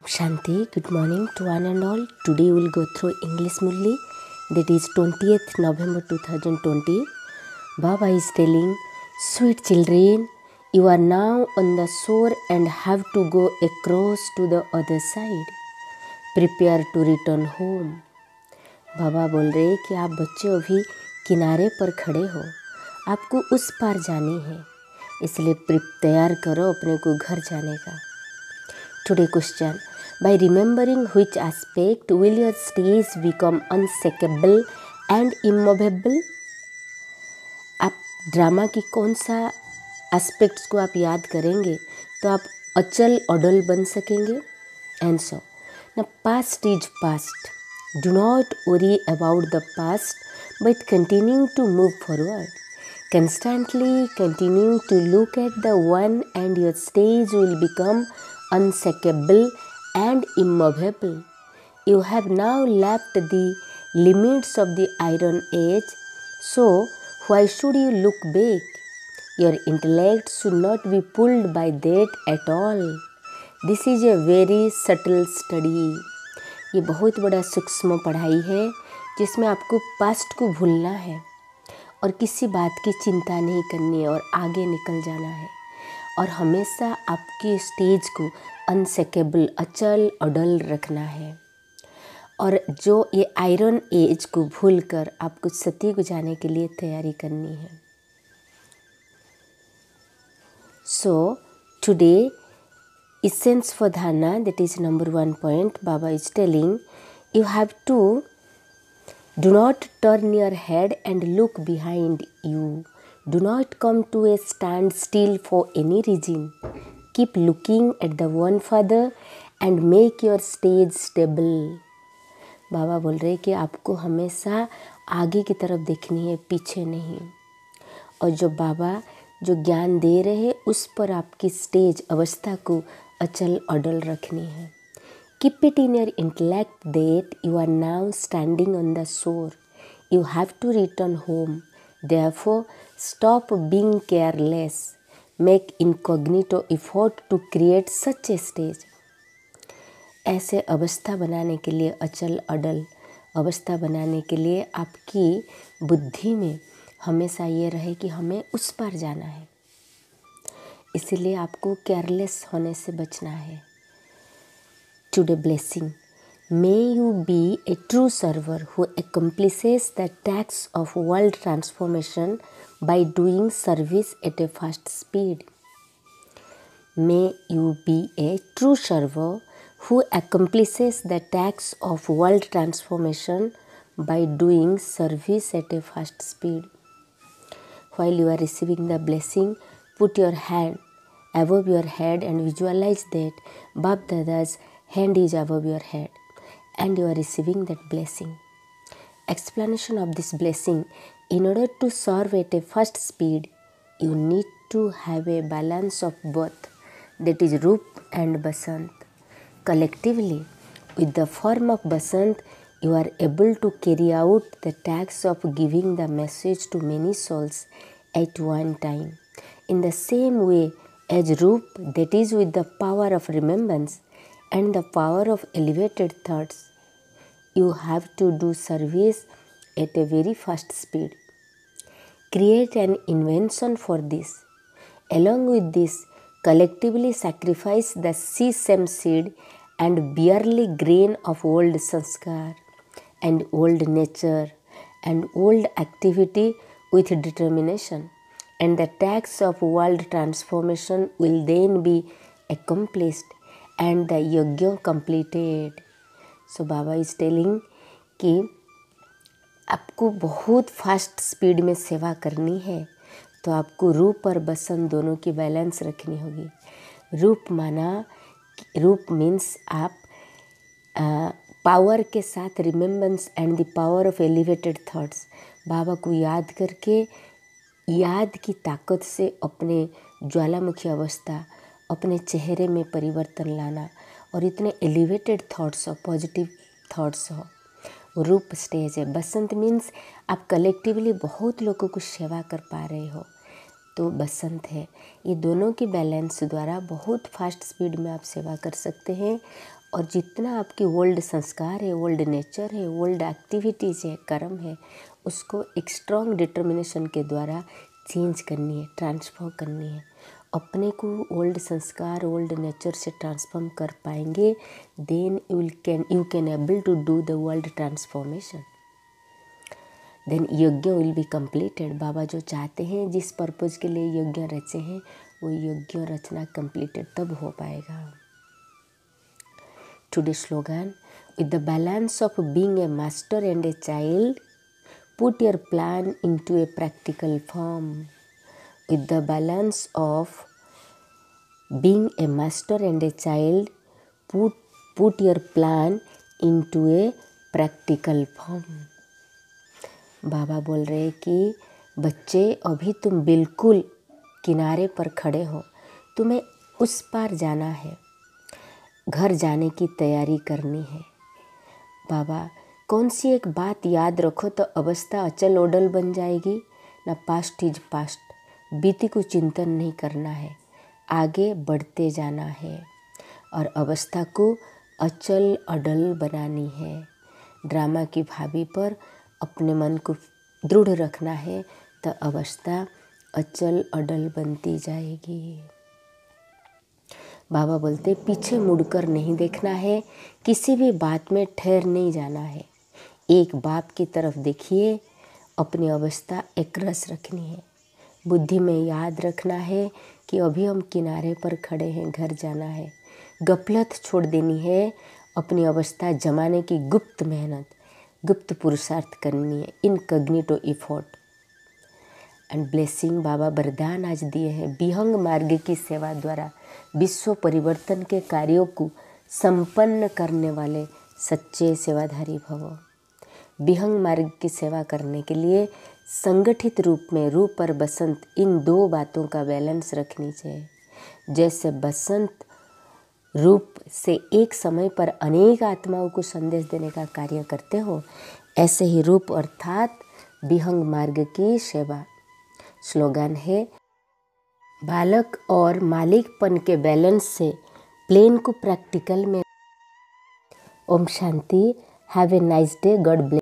Shanti, good morning to one and all. Today we will go through English Murli, that is 20th November 2020. Baba is telling, sweet children, you are now on the shore and have to go across to the other side. Prepare to return home. बाबा बोल रहे हैं कि आप बच्चे अभी किनारे पर खड़े हो, आपको उस पार जानी है, इसलिए तैयार करो अपने को घर जाने का. Today question: by remembering which aspect will your stage become unshakable and immovable? आप ड्रामा की कौन सा एस्पेक्ट्स को आप याद करेंगे तो आप अचल अडल बन सकेंगे? Answer: now past is past. Do not worry about the past, but continue to move forward. Constantly continue to look at the one and your stage will become unshakable and immovable. You have now left the limits of the iron age, so why should you look back? Your intellect should not be pulled by that at all. This is a very subtle study. ये बहुत बड़ा सूक्ष्म पढ़ाई है जिसमें आपको past को भूलना है और किसी बात की चिंता नहीं करनी है और आगे निकल जाना है और हमेशा आपकी स्टेज को अनशेकेबल अचल अडल रखना है और जो ये आयरन एज को भूलकर आपको सती को जाने के लिए तैयारी करनी है. So today essence for dharana, that is number 1 point, Baba is telling you have to do not turn your head and look behind you. Do not come to a standstill for any reason. Keep looking at the one Father and make your stage stable. बाबा बोल रहे कि आपको हमेशा आगे की तरफ देखनी है, पीछे नहीं. और जो बाबा जो ज्ञान दे रहे हैं उस पर आपकी स्टेज अवस्था को अचल अडल रखनी है. Keep it in your intellect that you are now standing on the shore. You have to return home. Therefore, stop being careless. Make incognito effort to create such a stage. ऐसे अवस्था बनाने के लिए, अचल अडल अवस्था बनाने के लिए आपकी बुद्धि में हमेशा ये रहे कि हमें उस पार जाना है, इसीलिए आपको केयरलेस होने से बचना है. Today blessing: may you be a true server who accomplishes the task of world transformation by doing service at a fast speed. May you be a true server who accomplishes the task of world transformation by doing service at a fast speed. While you are receiving the blessing, put your hand above your head and visualize that Bap Dada's hand is above your head and you are receiving that blessing. Explanation of this blessing: in order to serve at a fast speed, you need to have a balance of both, that is Rup and Basant. Collectively, with the form of Basant, you are able to carry out the task of giving the message to many souls at one time. In the same way as Rup, that is with the power of remembrance and the power of elevated thoughts, you have to do service at a very fast speed. Create an invention for this. Along with this, collectively sacrifice the sesame seed and barley grain of old sanskar and old nature and old activity with determination, and the task of world transformation will then be accomplished and the yajna completed. So Baba is telling कि आपको बहुत fast speed में सेवा करनी है तो आपको रूप और बसंत दोनों की बैलेंस रखनी होगी. रूप मीन्स आप पावर के साथ remembrance and the power of elevated thoughts, बाबा को याद करके याद की ताकत से अपने ज्वालामुखी अवस्था, अपने चेहरे में परिवर्तन लाना और इतने एलिवेटेड थॉट्स हो, पॉजिटिव थॉट्स हो. रूप स्टेज है. बसंत मीन्स आप कलेक्टिवली बहुत लोगों को सेवा कर पा रहे हो, तो बसंत है। ये दोनों की बैलेंस द्वारा बहुत फास्ट स्पीड में आप सेवा कर सकते हैं। और जितना आपकी ओल्ड संस्कार है, ओल्ड नेचर है, ओल्ड एक्टिविटीज़ है, कर्म है, उसको एक स्ट्रॉन्ग डिटर्मिनेशन के द्वारा चेंज करनी है, ट्रांसफॉर्म करनी है। अपने को ओल्ड संस्कार, ओल्ड नेचर से ट्रांसफॉर्म कर पाएंगे, then you can able to do the world transformation, then यज्ञ विल बी कंप्लीटेड। बाबा जो चाहते हैं, जिस पर्पज़ के लिए यज्ञ रचे हैं, वो यज्ञ रचना कंप्लीटेड तब हो पाएगा। Today slogan, with the balance of being a master and a child, put your plan into a practical form. With the balance of being a master and a child, put your plan into a practical form. बाबा बोल रहे कि बच्चे, अभी तुम बिल्कुल किनारे पर खड़े हो, तुम्हें उस पार जाना है, घर जाने की तैयारी करनी है। बाबा, कौन सी एक बात याद रखो तो अवस्था अचल ओडल बन जाएगी ना। पास्ट इज पास्ट, बीती को चिंतन नहीं करना है, आगे बढ़ते जाना है और अवस्था को अचल अडल बनानी है। ड्रामा की भाभी पर अपने मन को दृढ़ रखना है तो अवस्था अचल अडल बनती जाएगी। बाबा बोलते पीछे मुड़कर नहीं देखना है, किसी भी बात में ठहर नहीं जाना है। एक बाप की तरफ देखिए, अपनी अवस्था एक रस रखनी है, बुद्धि में याद रखना है कि अभी हम किनारे पर खड़े हैं, घर जाना है। गफलत छोड़ देनी है, अपनी अवस्था जमाने की गुप्त मेहनत, गुप्त पुरुषार्थ करनी है, इनकॉग्निटो एफर्ट एंड ब्लेसिंग। बाबा वरदान आज दिए हैं, विहंग मार्ग की सेवा द्वारा विश्व परिवर्तन के कार्यों को संपन्न करने वाले सच्चे सेवाधारी भव। विहंग मार्ग की सेवा करने के लिए संगठित रूप में रूप और बसंत, इन दो बातों का बैलेंस रखनी चाहिए। जैसे बसंत रूप से एक समय पर अनेक आत्माओं को संदेश देने का कार्य करते हो, ऐसे ही रूप अर्थात विहंग मार्ग की सेवा। स्लोगन है, बालक और मालिकपन के बैलेंस से प्लेन को प्रैक्टिकल में। ओम शांति। Have a nice day. God bless.